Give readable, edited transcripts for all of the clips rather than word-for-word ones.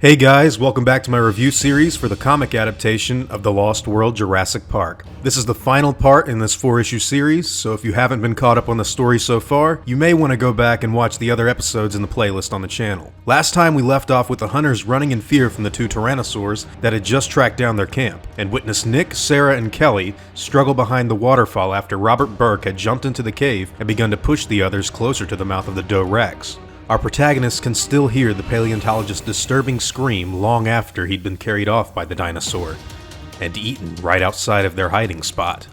Hey guys, welcome back to my review series for the comic adaptation of The Lost World Jurassic Park. This is the final part in this 4-issue series, so if you haven't been caught up on the story so far, you may want to go back and watch the other episodes in the playlist on the channel. Last time we left off with the hunters running in fear from the two tyrannosaurs that had just tracked down their camp, and witnessed Nick, Sarah, and Kelly struggle behind the waterfall after Robert Burke had jumped into the cave and begun to push the others closer to the mouth of the Doe Rex. Our protagonist can still hear the paleontologist's disturbing scream long after he'd been carried off by the dinosaur and eaten right outside of their hiding spot.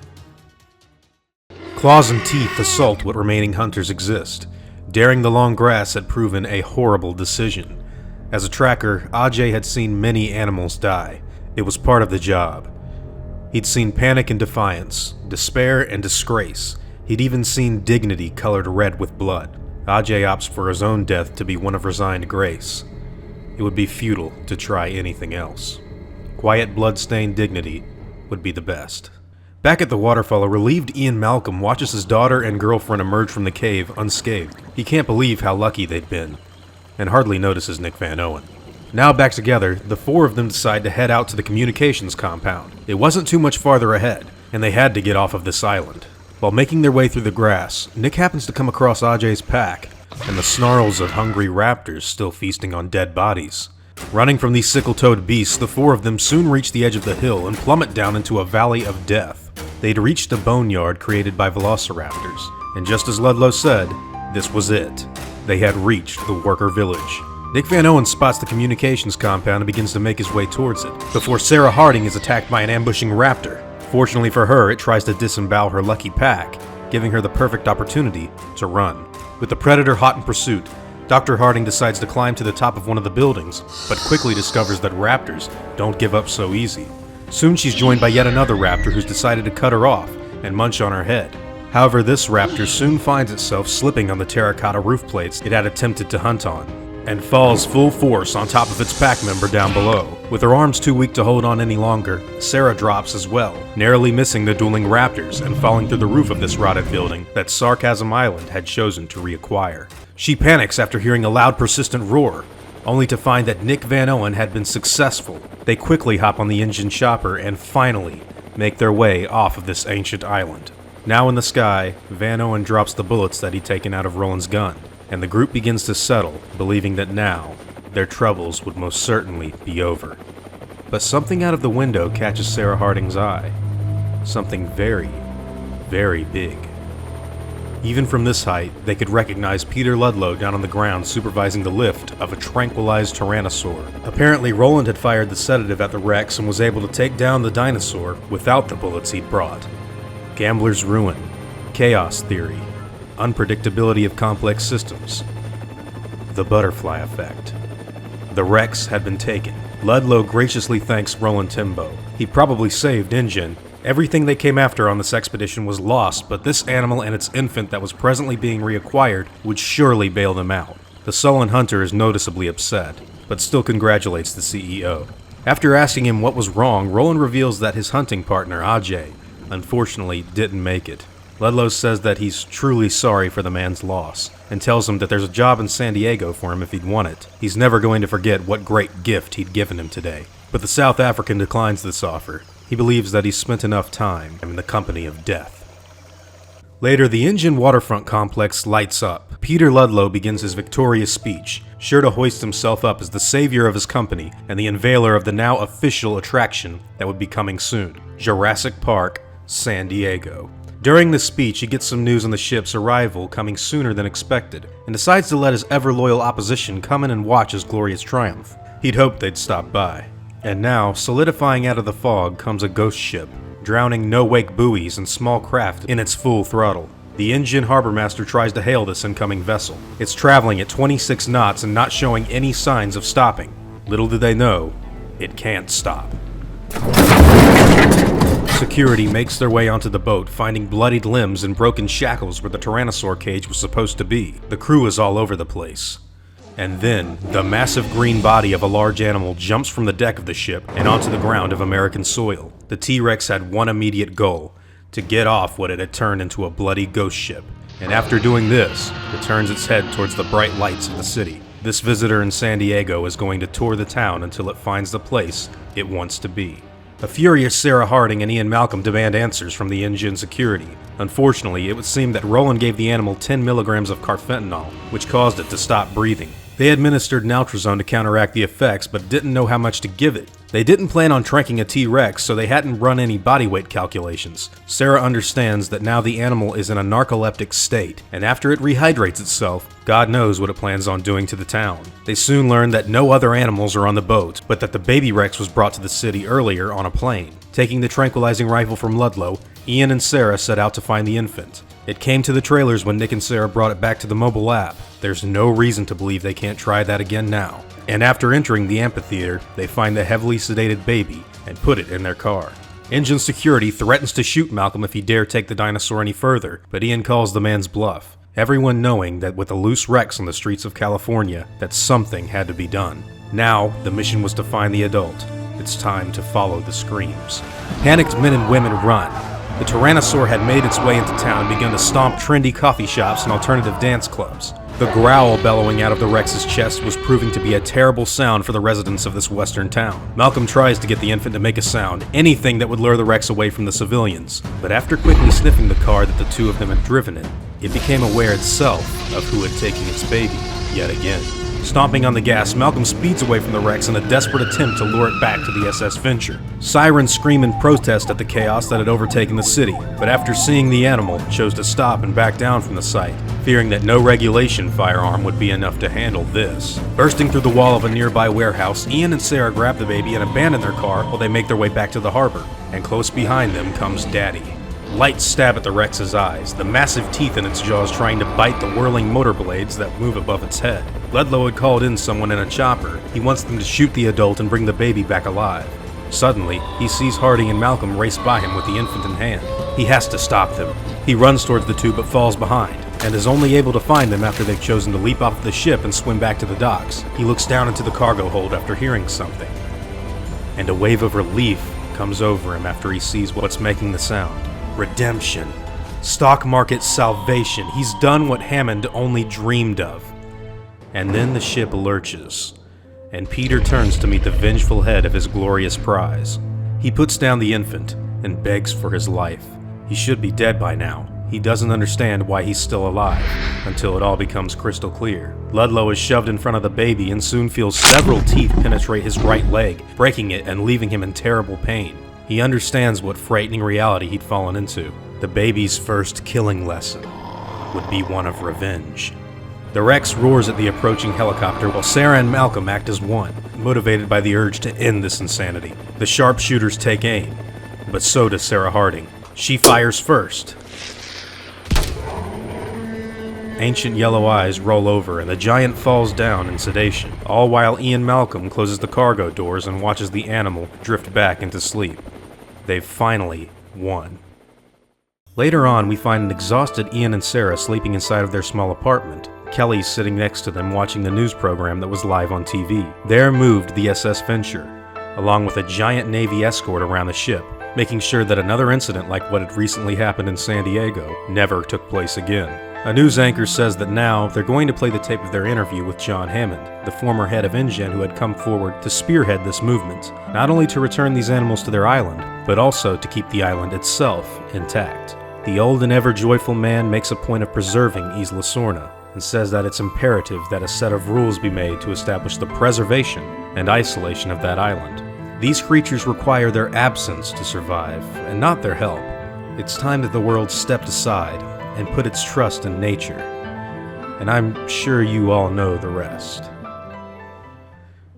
Claws and teeth assault what remaining hunters exist. Daring the long grass had proven a horrible decision. As a tracker, Ajay had seen many animals die. It was part of the job. He'd seen panic and defiance, despair and disgrace. He'd even seen dignity colored red with blood. Ajay opts for his own death to be one of resigned grace. It would be futile to try anything else. Quiet, blood-stained dignity would be the best. Back at the waterfall, a relieved Ian Malcolm watches his daughter and girlfriend emerge from the cave unscathed. He can't believe how lucky they'd been, and hardly notices Nick Van Owen. Now back together, the four of them decide to head out to the communications compound. It wasn't too much farther ahead, and they had to get off of this island. While making their way through the grass, Nick happens to come across Ajay's pack, and the snarls of hungry raptors still feasting on dead bodies. Running from these sickle-toed beasts, the four of them soon reach the edge of the hill and plummet down into a valley of death. They'd reached a boneyard created by velociraptors, and just as Ludlow said, this was it. They had reached the worker village. Nick Van Owen spots the communications compound and begins to make his way towards it, before Sarah Harding is attacked by an ambushing raptor. Fortunately for her, it tries to disembowel her lucky pack, giving her the perfect opportunity to run. With the predator hot in pursuit, Dr. Harding decides to climb to the top of one of the buildings, but quickly discovers that raptors don't give up so easy. Soon she's joined by yet another raptor who's decided to cut her off and munch on her head. However, this raptor soon finds itself slipping on the terracotta roof plates it had attempted to hunt on, and falls full force on top of its pack member down below. With her arms too weak to hold on any longer, Sarah drops as well, narrowly missing the dueling raptors and falling through the roof of this rotted building that Sarcasm Island had chosen to reacquire. She panics after hearing a loud, persistent roar, only to find that Nick Van Owen had been successful. They quickly hop on the InGen chopper and finally make their way off of this ancient island. Now in the sky, Van Owen drops the bullets that he'd taken out of Roland's gun, and the group begins to settle, believing that now, their troubles would most certainly be over. But something out of the window catches Sarah Harding's eye. Something very, very big. Even from this height, they could recognize Peter Ludlow down on the ground supervising the lift of a tranquilized tyrannosaur. Apparently, Roland had fired the sedative at the Rex and was able to take down the dinosaur without the bullets he'd brought. Gambler's ruin, chaos theory, unpredictability of complex systems, the butterfly effect. The Rex had been taken. Ludlow graciously thanks Roland Timbo. He probably saved InGen. Everything they came after on this expedition was lost, but this animal and its infant that was presently being reacquired would surely bail them out. The sullen hunter is noticeably upset, but still congratulates the CEO. After asking him what was wrong, Roland reveals that his hunting partner, Ajay, unfortunately didn't make it. Ludlow says that he's truly sorry for the man's loss, and tells him that there's a job in Santiago for him if he'd want it. He's never going to forget what great gift he'd given him today. But the South African declines this offer. He believes that he's spent enough time in the company of death. Later, the InGen waterfront complex lights up. Peter Ludlow begins his victorious speech, sure to hoist himself up as the savior of his company and the unveiler of the now official attraction that would be coming soon, Jurassic Park, San Diego. During this speech, he gets some news on the ship's arrival coming sooner than expected, and decides to let his ever-loyal opposition come in and watch his glorious triumph. He'd hoped they'd stop by. And now, solidifying out of the fog comes a ghost ship, drowning no-wake buoys and small craft in its full throttle. The InGen harbor master tries to hail this incoming vessel. It's traveling at 26 knots and not showing any signs of stopping. Little do they know, it can't stop. Security makes their way onto the boat, finding bloodied limbs and broken shackles where the Tyrannosaur cage was supposed to be. The crew is all over the place. And then, the massive green body of a large animal jumps from the deck of the ship and onto the ground of American soil. The T-Rex had one immediate goal, to get off what it had turned into a bloody ghost ship. And after doing this, it turns its head towards the bright lights of the city. This visitor in Santiago is going to tour the town until it finds the place it wants to be. A furious Sarah Harding and Ian Malcolm demand answers from the InGen security. Unfortunately, it would seem that Roland gave the animal 10 milligrams of carfentanil, which caused it to stop breathing. They administered naltrexone to counteract the effects, but didn't know how much to give it. They didn't plan on tranking a T-Rex, so they hadn't run any body weight calculations. Sarah understands that now the animal is in a narcoleptic state, and after it rehydrates itself, God knows what it plans on doing to the town. They soon learn that no other animals are on the boat, but that the baby Rex was brought to the city earlier on a plane. Taking the tranquilizing rifle from Ludlow, Ian and Sarah set out to find the infant. It came to the trailers when Nick and Sarah brought it back to the mobile lab. There's no reason to believe they can't try that again now. And after entering the amphitheater, they find the heavily sedated baby and put it in their car. InGen security threatens to shoot Malcolm if he dare take the dinosaur any further, but Ian calls the man's bluff. Everyone knowing that with a loose Rex on the streets of California, that something had to be done. Now, the mission was to find the adult. It's time to follow the screams. Panicked men and women run. The Tyrannosaur had made its way into town and begun to stomp trendy coffee shops and alternative dance clubs. The growl bellowing out of the Rex's chest was proving to be a terrible sound for the residents of this western town. Malcolm tries to get the infant to make a sound, anything that would lure the Rex away from the civilians. But after quickly sniffing the car that the two of them had driven in, it became aware itself of who had taken its baby, yet again. Stomping on the gas, Malcolm speeds away from the Rex in a desperate attempt to lure it back to the SS Venture. Sirens scream in protest at the chaos that had overtaken the city, but after seeing the animal, chose to stop and back down from the site, fearing that no regulation firearm would be enough to handle this. Bursting through the wall of a nearby warehouse, Ian and Sarah grab the baby and abandon their car while they make their way back to the harbor, and close behind them comes Daddy. Lights stab at the Rex's eyes, the massive teeth in its jaws trying to bite the whirling motor blades that move above its head. Ludlow had called in someone in a chopper. He wants them to shoot the adult and bring the baby back alive. Suddenly, he sees Harding and Malcolm race by him with the infant in hand. He has to stop them. He runs towards the two but falls behind, and is only able to find them after they've chosen to leap off the ship and swim back to the docks. He looks down into the cargo hold after hearing something, and a wave of relief comes over him after he sees what's making the sound. Redemption. Stock market salvation. He's done what Hammond only dreamed of. And then the ship lurches, and Peter turns to meet the vengeful head of his glorious prize. He puts down the infant and begs for his life. He should be dead by now. He doesn't understand why he's still alive, until it all becomes crystal clear. Ludlow is shoved in front of the baby and soon feels several teeth penetrate his right leg, breaking it and leaving him in terrible pain. He understands what frightening reality he'd fallen into. The baby's first killing lesson would be one of revenge. The Rex roars at the approaching helicopter while Sarah and Malcolm act as one, motivated by the urge to end this insanity. The sharpshooters take aim, but so does Sarah Harding. She fires first. Ancient yellow eyes roll over and the giant falls down in sedation, all while Ian Malcolm closes the cargo doors and watches the animal drift back into sleep. They've finally won. Later on, we find an exhausted Ian and Sarah sleeping inside of their small apartment. Kelly's sitting next to them watching the news program that was live on TV. There moved the SS Venture, along with a giant Navy escort around the ship, making sure that another incident like what had recently happened in Santiago never took place again. A news anchor says that now they're going to play the tape of their interview with John Hammond, the former head of InGen who had come forward to spearhead this movement, not only to return these animals to their island, but also to keep the island itself intact. The old and ever-joyful man makes a point of preserving Isla Sorna, and says that it's imperative that a set of rules be made to establish the preservation and isolation of that island. These creatures require their absence to survive, and not their help. It's time that the world stepped aside and put its trust in nature. And I'm sure you all know the rest.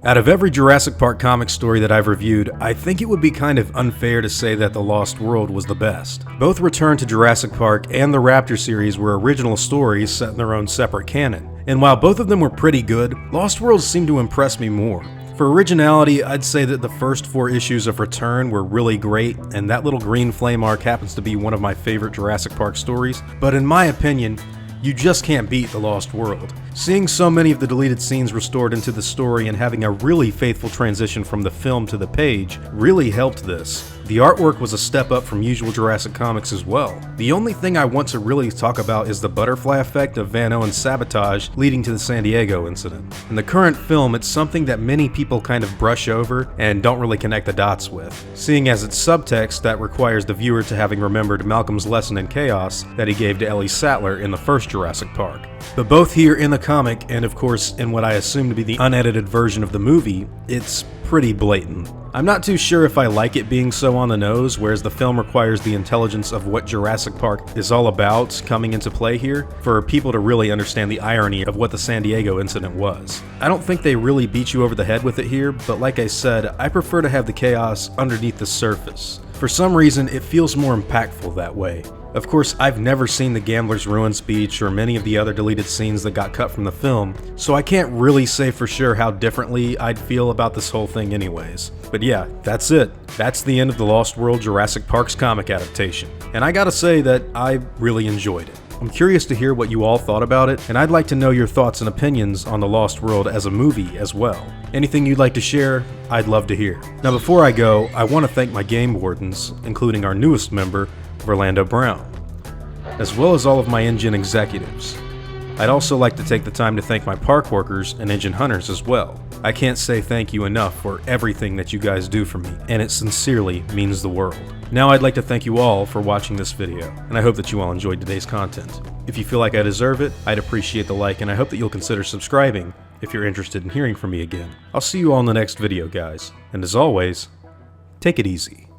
Out of every Jurassic Park comic story that I've reviewed, I think it would be kind of unfair to say that The Lost World was the best. Both Return to Jurassic Park and the Raptor series were original stories set in their own separate canon. And while both of them were pretty good, Lost World seemed to impress me more. For originality, I'd say that the first 4 issues of Return were really great, and that little green flame arc happens to be one of my favorite Jurassic Park stories, but in my opinion, you just can't beat The Lost World. Seeing so many of the deleted scenes restored into the story and having a really faithful transition from the film to the page really helped this. The artwork was a step up from usual Jurassic comics as well. The only thing I want to really talk about is the butterfly effect of Van Owen's sabotage leading to the Santiago incident. In the current film, it's something that many people kind of brush over and don't really connect the dots with, seeing as it's subtext that requires the viewer to having remembered Malcolm's lesson in chaos that he gave to Ellie Sattler in the first Jurassic Park. But both here in the comic and of course in what I assume to be the unedited version of the movie, it's pretty blatant. I'm not too sure if I like it being so on the nose, whereas the film requires the intelligence of what Jurassic Park is all about coming into play here, for people to really understand the irony of what the Santiago incident was. I don't think they really beat you over the head with it here, but like I said, I prefer to have the chaos underneath the surface. For some reason, it feels more impactful that way. Of course, I've never seen the Gambler's Ruin speech or many of the other deleted scenes that got cut from the film, so I can't really say for sure how differently I'd feel about this whole thing anyways. But yeah, that's it. That's the end of the Lost World Jurassic Park's comic adaptation. And I gotta say that I really enjoyed it. I'm curious to hear what you all thought about it, and I'd like to know your thoughts and opinions on The Lost World as a movie as well. Anything you'd like to share, I'd love to hear. Now before I go, I want to thank my game wardens, including our newest member, Verlando Brown, as well as all of my InGen executives. I'd also like to take the time to thank my park workers and engine hunters as well. I can't say thank you enough for everything that you guys do for me, and it sincerely means the world. Now I'd like to thank you all for watching this video, and I hope that you all enjoyed today's content. If you feel like I deserve it, I'd appreciate the like, and I hope that you'll consider subscribing if you're interested in hearing from me again. I'll see you all in the next video, guys, and as always, take it easy.